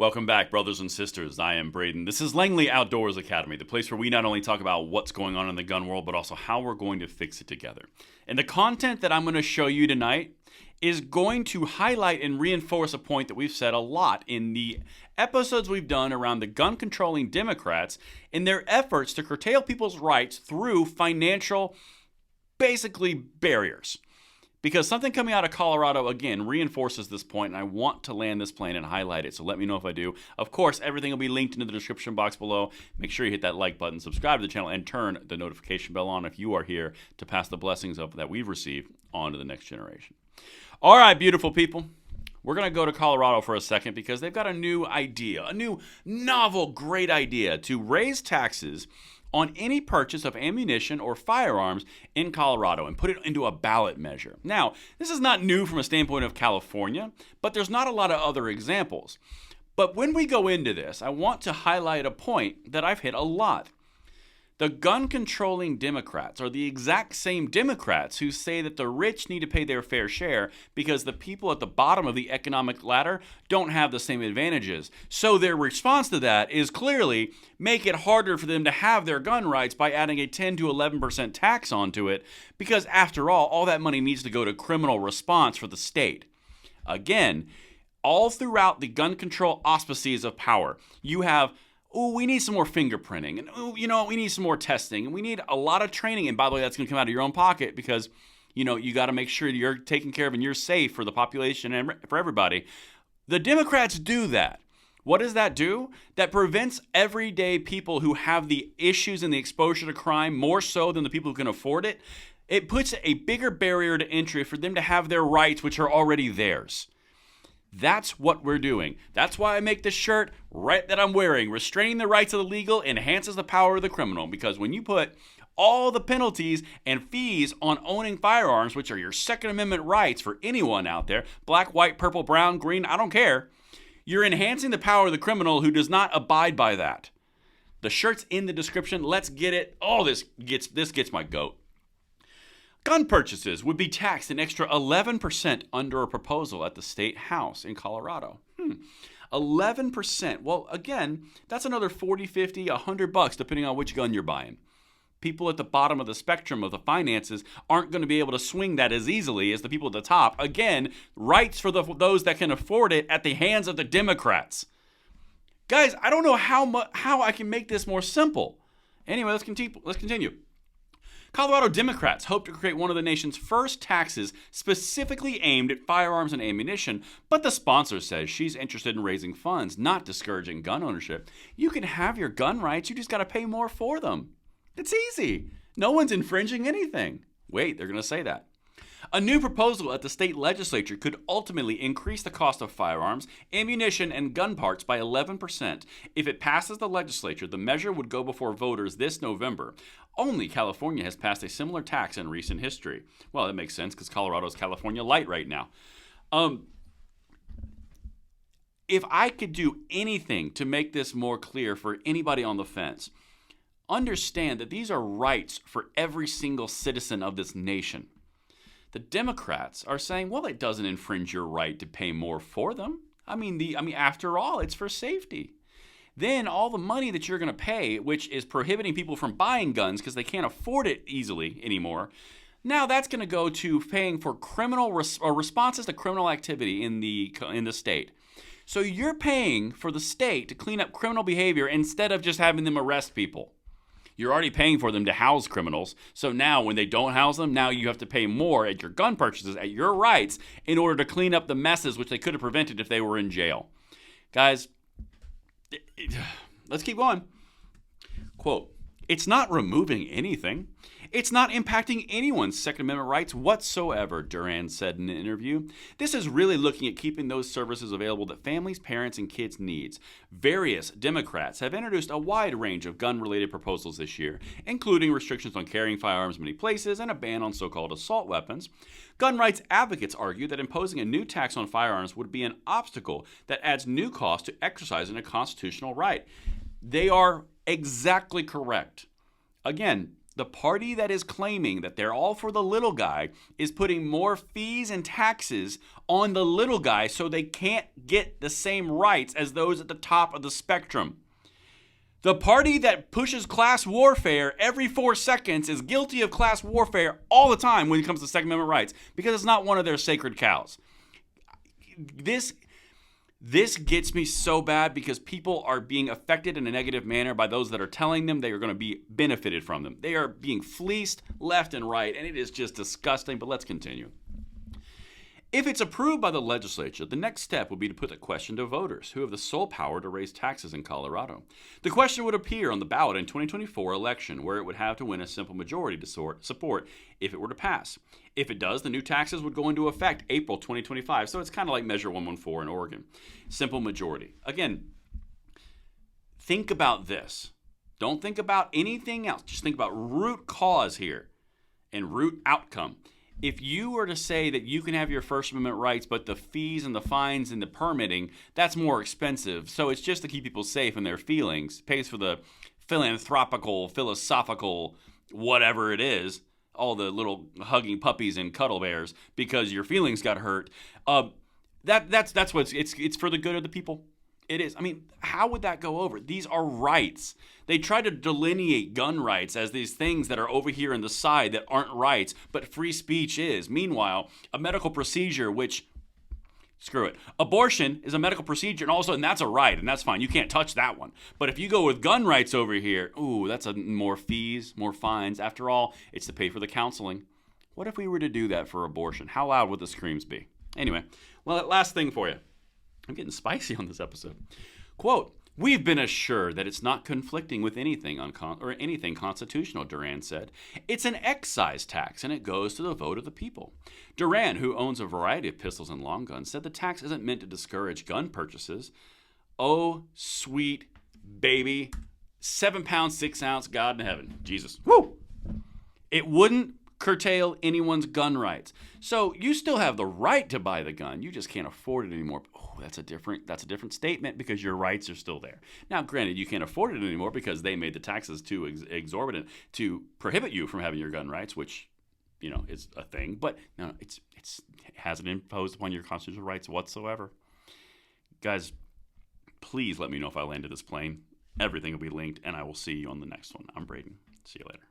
Welcome back, brothers and sisters. I am Braden. This is Langley Outdoors Academy, the place where we not only talk about what's going on in the gun world, but also how we're going to fix it together. And the content that I'm going to show you tonight is going to highlight and reinforce a point that we've said a lot in the episodes we've done around the gun-controlling Democrats in their efforts to curtail people's rights through financial, basically, barriers. Because something coming out of Colorado, again, reinforces this point, and I want to land this plane and highlight it, so let me know if I do. Of course, everything will be linked into the description box below. Make sure you hit that like button, subscribe to the channel, and turn the notification bell on if you are here to pass the blessings of that we've received on to the next generation. All right, beautiful people. We're going to go to Colorado for a second because they've got a new idea, a new novel, great idea to raise taxes on any purchase of ammunition or firearms in Colorado and put it into a ballot measure. Now, this is not new from a standpoint of California, but there's not a lot of other examples. But when we go into this, I want to highlight a point that I've hit a lot. The gun-controlling Democrats are the exact same Democrats who say that the rich need to pay their fair share because the people at the bottom of the economic ladder don't have the same advantages. So their response to that is clearly make it harder for them to have their gun rights by adding a 10 to 11% tax onto it because, after all that money needs to go to criminal response for the state. Again, all throughout the gun control auspices of power, you have we need some more fingerprinting, and we need some more testing, and we need a lot of training. And by the way, that's going to come out of your own pocket because, you got to make sure you're taken care of and you're safe for the population and for everybody. The Democrats do that. What does that do? That prevents everyday people who have the issues and the exposure to crime more so than the people who can afford it. It puts a bigger barrier to entry for them to have their rights, which are already theirs. That's what we're doing. That's why I make this shirt that I'm wearing. Restraining the rights of the legal enhances the power of the criminal. Because when you put all the penalties and fees on owning firearms, which are your Second Amendment rights for anyone out there, black, white, purple, brown, green, I don't care, you're enhancing the power of the criminal who does not abide by that. The shirt's in the description. Let's get it. Oh, this gets my goat. Gun purchases would be taxed an extra 11% under a proposal at the state house in Colorado. 11%. Well, again, that's another $40, $50, $100 depending on which gun you're buying. People at the bottom of the spectrum of the finances aren't going to be able to swing that as easily as the people at the top. Again, rights for those that can afford it at the hands of the Democrats. Guys, I don't know how I can make this more simple. Anyway, let's continue. Colorado Democrats hope to create one of the nation's first taxes specifically aimed at firearms and ammunition, but the sponsor says she's interested in raising funds, not discouraging gun ownership. You can have your gun rights, you just got to pay more for them. It's easy. No one's infringing anything. Wait, they're going to say that. A new proposal at the state legislature could ultimately increase the cost of firearms, ammunition, and gun parts by 11%. If it passes the legislature, the measure would go before voters this November. Only California has passed a similar tax in recent history. Well, that makes sense because Colorado's California light right now. If I could do anything to make this more clear for anybody on the fence, understand that these are rights for every single citizen of this nation. The Democrats are saying, well, it doesn't infringe your right to pay more for them. After all, it's for safety. Then all the money that you're going to pay, which is prohibiting people from buying guns because they can't afford it easily anymore, now that's going to go to paying for criminal responses to criminal activity in the state. So you're paying for the state to clean up criminal behavior instead of just having them arrest people. You're already paying for them to house criminals. So now when they don't house them, now you have to pay more at your gun purchases, at your rights, in order to clean up the messes which they could have prevented if they were in jail. Guys, let's keep going. Quote, it's not removing anything. It's not impacting anyone's Second Amendment rights whatsoever, Duran said in an interview. This is really looking at keeping those services available that families, parents, and kids need. Various Democrats have introduced a wide range of gun-related proposals this year, including restrictions on carrying firearms in many places and a ban on so-called assault weapons. Gun rights advocates argue that imposing a new tax on firearms would be an obstacle that adds new costs to exercising a constitutional right. They are exactly correct. Again, The party that is claiming that they're all for the little guy is putting more fees and taxes on the little guy so they can't get the same rights as those at the top of the spectrum. The party that pushes class warfare every 4 seconds is guilty of class warfare all the time when it comes to Second Amendment rights because it's not one of their sacred cows. This gets me so bad because people are being affected in a negative manner by those that are telling them they are going to be benefited from them. They are being fleeced left and right, and it is just disgusting, but let's continue. If it's approved by the legislature, the next step would be to put the question to voters who have the sole power to raise taxes in Colorado. The question would appear on the ballot in 2024 election, where it would have to win a simple majority to support if it were to pass. If it does, the new taxes would go into effect April 2025, so it's kind of like Measure 114 in Oregon. Simple majority. Again, think about this. Don't think about anything else. Just think about root cause here and root outcome. If you were to say that you can have your First Amendment rights, but the fees and the fines and the permitting, that's more expensive. So it's just to keep people safe in their feelings. It pays for the philanthropical, philosophical, whatever it is, all the little hugging puppies and cuddle bears because your feelings got hurt. That's what it's for the good of the people. It is. I mean, how would that go over? These are rights. They try to delineate gun rights as these things that are over here on the side that aren't rights, but free speech is. Meanwhile, a medical procedure, which, screw it, abortion is a medical procedure, and all of a sudden that's a right, and that's fine. You can't touch that one. But if you go with gun rights over here, ooh, that's more fees, more fines. After all, it's to pay for the counseling. What if we were to do that for abortion? How loud would the screams be? Anyway, well, last thing for you. I'm getting spicy on this episode. Quote, "We've been assured that it's not conflicting with anything anything constitutional," Duran said. "It's an excise tax, and it goes to the vote of the people." Duran, who owns a variety of pistols and long guns, said the tax isn't meant to discourage gun purchases. Oh, sweet baby. 7 pounds, 6 ounce, God in heaven. Jesus. Woo! It wouldn't curtail anyone's gun rights. So you still have the right to buy the gun. You just can't afford it anymore. Oh, that's a different statement because your rights are still there. Now, granted, you can't afford it anymore because they made the taxes too exorbitant to prohibit you from having your gun rights, which, is a thing. But no, it hasn't imposed upon your constitutional rights whatsoever. Guys, please let me know if I landed this plane. Everything will be linked, and I will see you on the next one. I'm Braden. See you later.